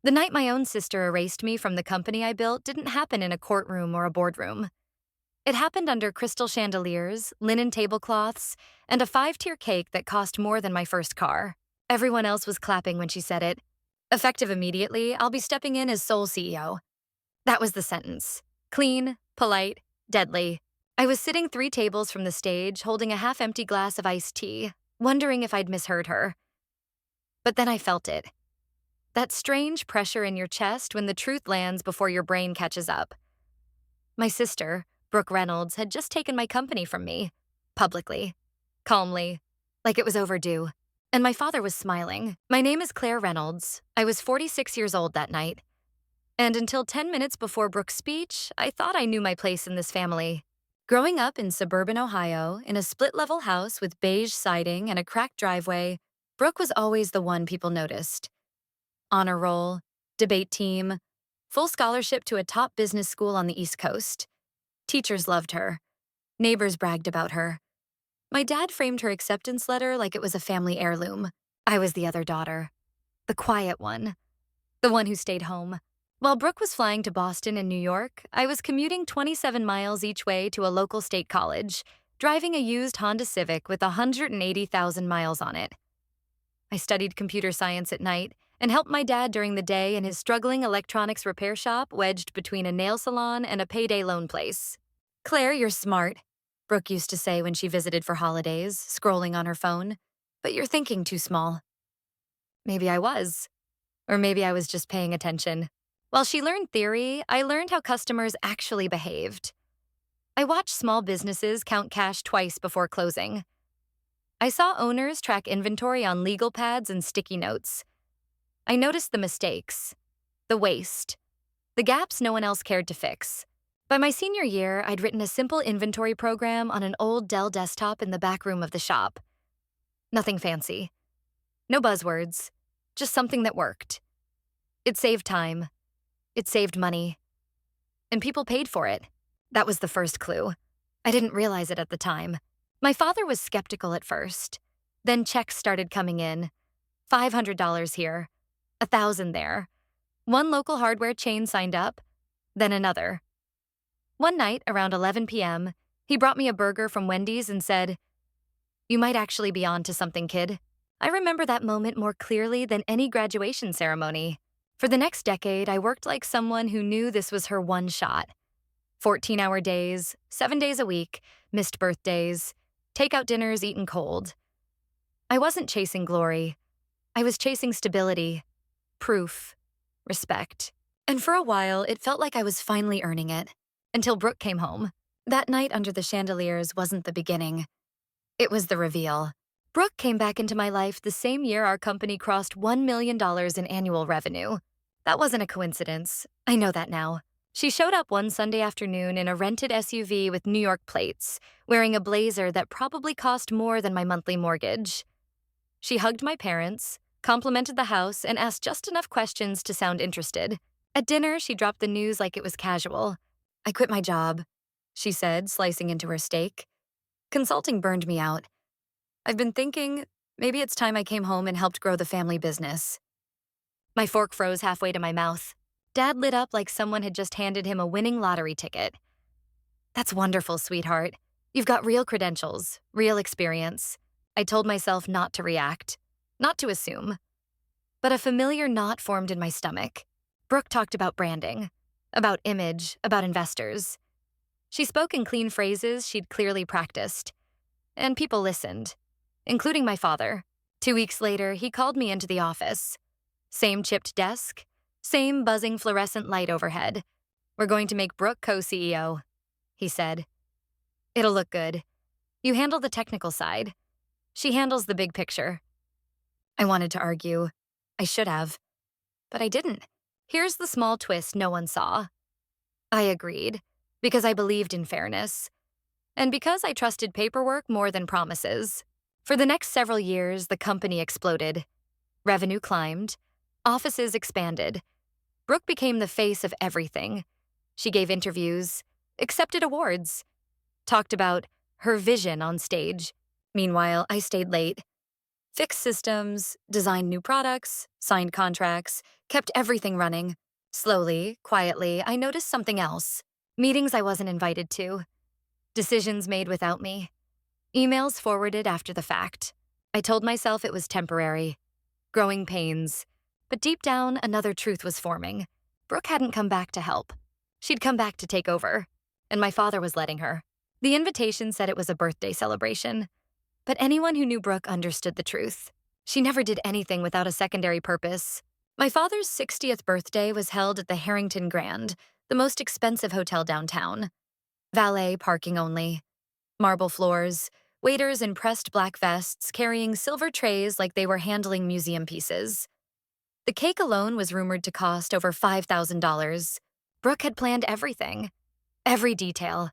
The night my own sister erased me from the company I built didn't happen in a courtroom or a boardroom. It happened under crystal chandeliers, linen tablecloths, and a 5-tier cake that cost more than my first car. Everyone else was clapping when she said it. Effective immediately, I'll be stepping in as sole CEO. That was the sentence. Clean, polite, deadly. I was sitting 3 tables from the stage, holding a half-empty glass of iced tea, wondering if I'd misheard her. But then I felt it. That strange pressure in your chest when the truth lands before your brain catches up. My sister, Brooke Reynolds, had just taken my company from me, publicly, calmly, like it was overdue. And my father was smiling. My name is Claire Reynolds. I was 46 years old that night. And until 10 minutes before Brooke's speech, I thought I knew my place in this family. Growing up in suburban Ohio, in a split-level house with beige siding and a cracked driveway, Brooke was always the one people noticed. Honor roll, debate team, full scholarship to a top business school on the East Coast. Teachers loved her. Neighbors bragged about her. My dad framed her acceptance letter like it was a family heirloom. I was the other daughter. The quiet one. The one who stayed home. While Brooke was flying to Boston and New York, I was commuting 27 miles each way to a local state college, driving a used Honda Civic with 180,000 miles on it. I studied computer science at night and helped my dad during the day in his struggling electronics repair shop wedged between a nail salon and a payday loan place. "Claire, you're smart," Brooke used to say when she visited for holidays, scrolling on her phone, "but you're thinking too small." Maybe I was. Or maybe I was just paying attention. While she learned theory, I learned how customers actually behaved. I watched small businesses count cash twice before closing. I saw owners track inventory on legal pads and sticky notes. I noticed the mistakes, the waste, the gaps no one else cared to fix. By my senior year, I'd written a simple inventory program on an old Dell desktop in the back room of the shop. Nothing fancy. No buzzwords, just something that worked. It saved time. It saved money. And people paid for it. That was the first clue. I didn't realize it at the time. My father was skeptical at first. Then checks started coming in. $500 here, $1,000 there. One local hardware chain signed up, then another. One night, around 11 p.m., he brought me a burger from Wendy's and said, "You might actually be on to something, kid." I remember that moment more clearly than any graduation ceremony. For the next decade, I worked like someone who knew this was her one shot. 14-hour days, 7 days a week, missed birthdays, takeout dinners eaten cold. I wasn't chasing glory. I was chasing stability, proof, respect. And for a while, it felt like I was finally earning it. Until Brooke came home. That night under the chandeliers wasn't the beginning. It was the reveal. Brooke came back into my life the same year our company crossed $1 million in annual revenue. That wasn't a coincidence. I know that now. She showed up one Sunday afternoon in a rented SUV with New York plates, wearing a blazer that probably cost more than my monthly mortgage. She hugged my parents, complimented the house, and asked just enough questions to sound interested. At dinner, she dropped the news like it was casual. "I quit my job," she said, slicing into her steak. "Consulting burned me out. I've been thinking, maybe it's time I came home and helped grow the family business." My fork froze halfway to my mouth. Dad lit up like someone had just handed him a winning lottery ticket. "That's wonderful, sweetheart. You've got real credentials, real experience." I told myself not to react, not to assume. But a familiar knot formed in my stomach. Brooke talked about branding, about image, about investors. She spoke in clean phrases she'd clearly practiced. And people listened, including my father. 2 weeks later, he called me into the office. Same chipped desk, same buzzing fluorescent light overhead. "We're going to make Brooke co-CEO," he said. "It'll look good. You handle the technical side. She handles the big picture." I wanted to argue. I should have. But I didn't. Here's the small twist no one saw. I agreed, because I believed in fairness. And because I trusted paperwork more than promises. For the next several years, the company exploded. Revenue climbed. Offices expanded. Brooke became the face of everything. She gave interviews, accepted awards, talked about her vision on stage. Meanwhile, I stayed late. Fixed systems, designed new products, signed contracts, kept everything running. Slowly, quietly, I noticed something else. Meetings I wasn't invited to. Decisions made without me. Emails forwarded after the fact. I told myself it was temporary. Growing pains. But deep down, another truth was forming. Brooke hadn't come back to help. She'd come back to take over. And my father was letting her. The invitation said it was a birthday celebration. But anyone who knew Brooke understood the truth. She never did anything without a secondary purpose. My father's 60th birthday was held at the Harrington Grand, the most expensive hotel downtown. Valet parking only. Marble floors, waiters in pressed black vests carrying silver trays like they were handling museum pieces. The cake alone was rumored to cost over $5,000. Brooke had planned everything. Every detail.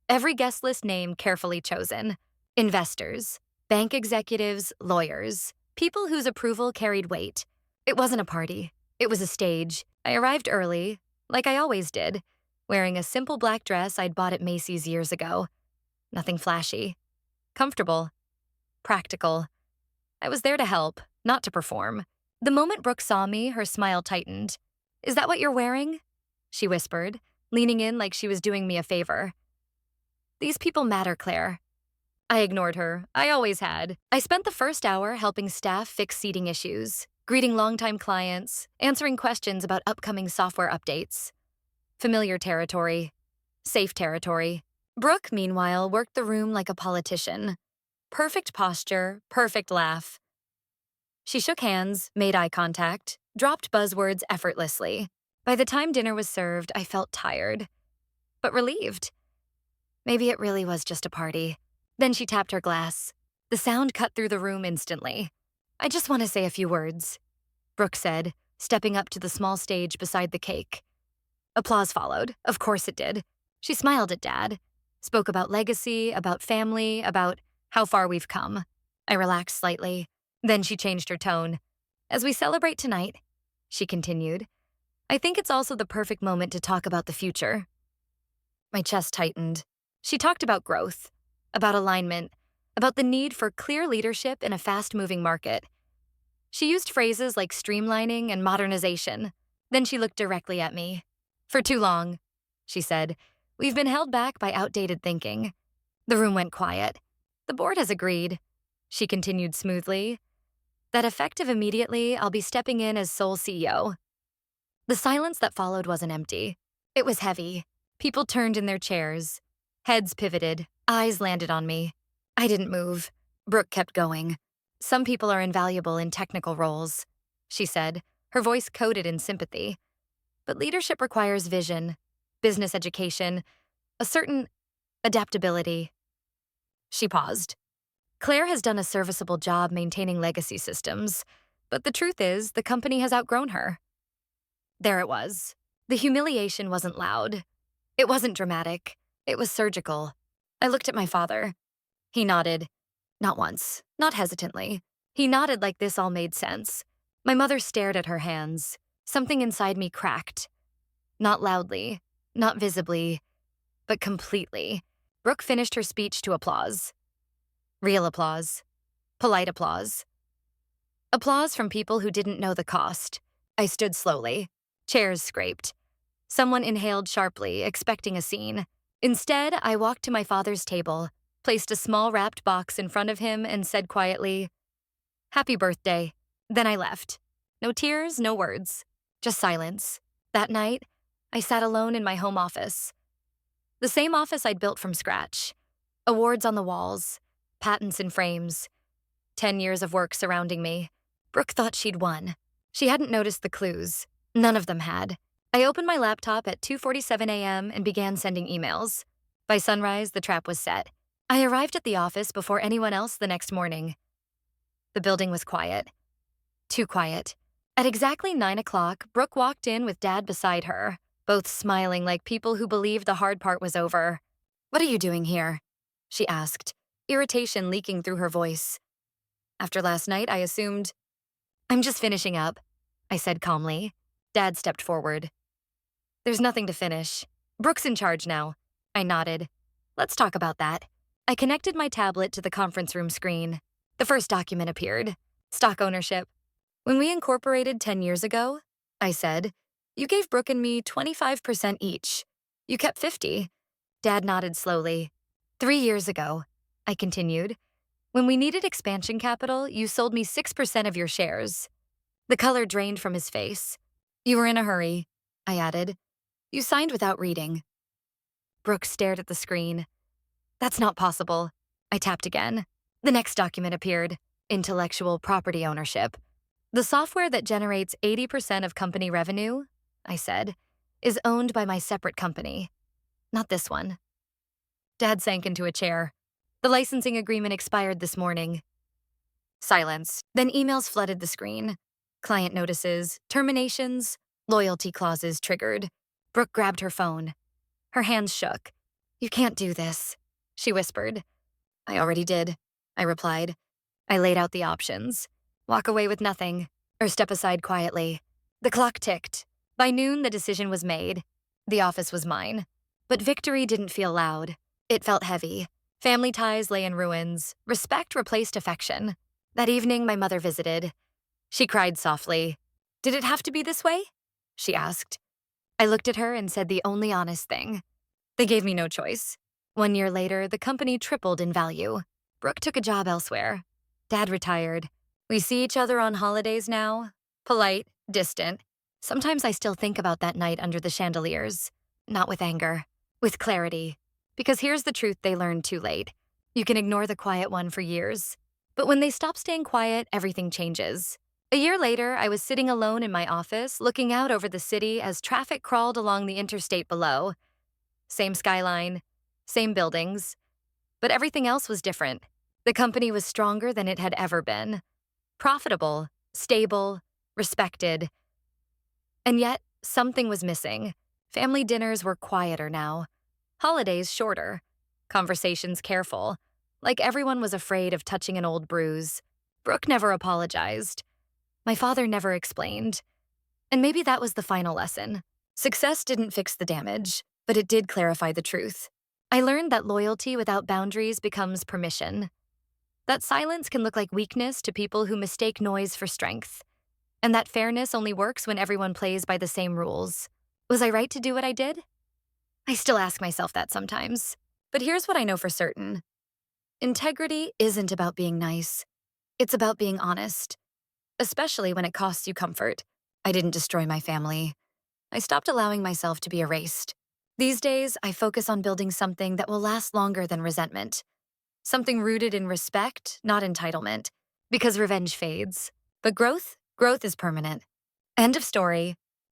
Every guest list name carefully chosen. Investors, bank executives, lawyers, people whose approval carried weight. It wasn't a party. It was a stage. I arrived early, like I always did, wearing a simple black dress I'd bought at Macy's years ago. Nothing flashy. Comfortable. Practical. I was there to help, not to perform. The moment Brooke saw me, her smile tightened. "Is that what you're wearing?" she whispered, leaning in like she was doing me a favor. "These people matter, Claire." I ignored her. I always had. I spent the first hour helping staff fix seating issues, greeting longtime clients, answering questions about upcoming software updates. Familiar territory. Safe territory. Brooke, meanwhile, worked the room like a politician. Perfect posture, perfect laugh. She shook hands, made eye contact, dropped buzzwords effortlessly. By the time dinner was served, I felt tired, but relieved. Maybe it really was just a party. Then she tapped her glass. The sound cut through the room instantly. "I just want to say a few words," Brooke said, stepping up to the small stage beside the cake. Applause followed. Of course it did. She smiled at Dad, spoke about legacy, about family, about how far we've come. I relaxed slightly. Then she changed her tone. "As we celebrate tonight," she continued, "I think it's also the perfect moment to talk about the future." My chest tightened. She talked about growth, about alignment, about the need for clear leadership in a fast-moving market. She used phrases like streamlining and modernization. Then she looked directly at me. "For too long," she said, "we've been held back by outdated thinking." The room went quiet. "The board has agreed," she continued smoothly, "that effective immediately, I'll be stepping in as sole CEO. The silence that followed wasn't empty. It was heavy. People turned in their chairs. Heads pivoted. Eyes landed on me. I didn't move. Brooke kept going. "Some people are invaluable in technical roles," she said, her voice coated in sympathy. "But leadership requires vision, business education, a certain adaptability." She paused. "Claire has done a serviceable job maintaining legacy systems, but the truth is, the company has outgrown her." There it was. The humiliation wasn't loud. It wasn't dramatic. It was surgical. I looked at my father. He nodded. Not once, not hesitantly. He nodded like this all made sense. My mother stared at her hands. Something inside me cracked. Not loudly, not visibly, but completely. Brooke finished her speech to applause. Real applause. Polite applause. Applause from people who didn't know the cost. I stood slowly. Chairs scraped. Someone inhaled sharply, expecting a scene. Instead, I walked to my father's table, placed a small wrapped box in front of him, and said quietly, "Happy birthday." Then I left. No tears, no words. Just silence. That night, I sat alone in my home office. The same office I'd built from scratch. Awards on the walls. Patents in frames. 10 years of work surrounding me. Brooke thought she'd won. She hadn't noticed the clues. None of them had. I opened my laptop at 2:47 a.m. and began sending emails. By sunrise, the trap was set. I arrived at the office before anyone else the next morning. The building was quiet. Too quiet. At exactly 9 o'clock, Brooke walked in with Dad beside her, both smiling like people who believed the hard part was over. "What are you doing here?" she asked, irritation leaking through her voice. "After last night, I assumed—" "I'm just finishing up," I said calmly. Dad stepped forward. "There's nothing to finish. Brooke's in charge now." I nodded. "Let's talk about that." I connected my tablet to the conference room screen. The first document appeared. Stock ownership. When we incorporated 10 years ago, I said, you gave Brooke and me 25% each. You kept 50. Dad nodded slowly. 3 years ago, I continued, when we needed expansion capital, you sold me 6% of your shares. The color drained from his face. You were in a hurry, I added. You signed without reading. Brooke stared at the screen. That's not possible. I tapped again. The next document appeared. Intellectual property ownership. The software that generates 80% of company revenue, I said, is owned by my separate company. Not this one. Dad sank into a chair. The licensing agreement expired this morning. Silence. Then emails flooded the screen. Client notices, terminations, loyalty clauses triggered. Brooke grabbed her phone. Her hands shook. You can't do this, she whispered. I already did, I replied. I laid out the options. Walk away with nothing, or step aside quietly. The clock ticked. By noon, the decision was made. The office was mine. But victory didn't feel loud. It felt heavy. Family ties lay in ruins. Respect replaced affection. That evening, my mother visited. She cried softly. Did it have to be this way? She asked. I looked at her and said the only honest thing. They gave me no choice. 1 year later, the company tripled in value. Brooke took a job elsewhere. Dad retired. We see each other on holidays now. Polite, distant. Sometimes I still think about that night under the chandeliers. Not with anger, with clarity. Because here's the truth they learned too late. You can ignore the quiet one for years. But when they stop staying quiet, everything changes. A year later, I was sitting alone in my office, looking out over the city as traffic crawled along the interstate below. Same skyline, same buildings. But everything else was different. The company was stronger than it had ever been. Profitable, stable, respected. And yet, something was missing. Family dinners were quieter now. Holidays shorter. Conversations careful. Like everyone was afraid of touching an old bruise. Brooke never apologized. My father never explained. And maybe that was the final lesson. Success didn't fix the damage, but it did clarify the truth. I learned that loyalty without boundaries becomes permission. That silence can look like weakness to people who mistake noise for strength. And that fairness only works when everyone plays by the same rules. Was I right to do what I did? I still ask myself that sometimes. But here's what I know for certain. Integrity isn't about being nice. It's about being honest. Especially when it costs you comfort. I didn't destroy my family. I stopped allowing myself to be erased. These days, I focus on building something that will last longer than resentment. Something rooted in respect, not entitlement. Because revenge fades. But growth is permanent. End of story.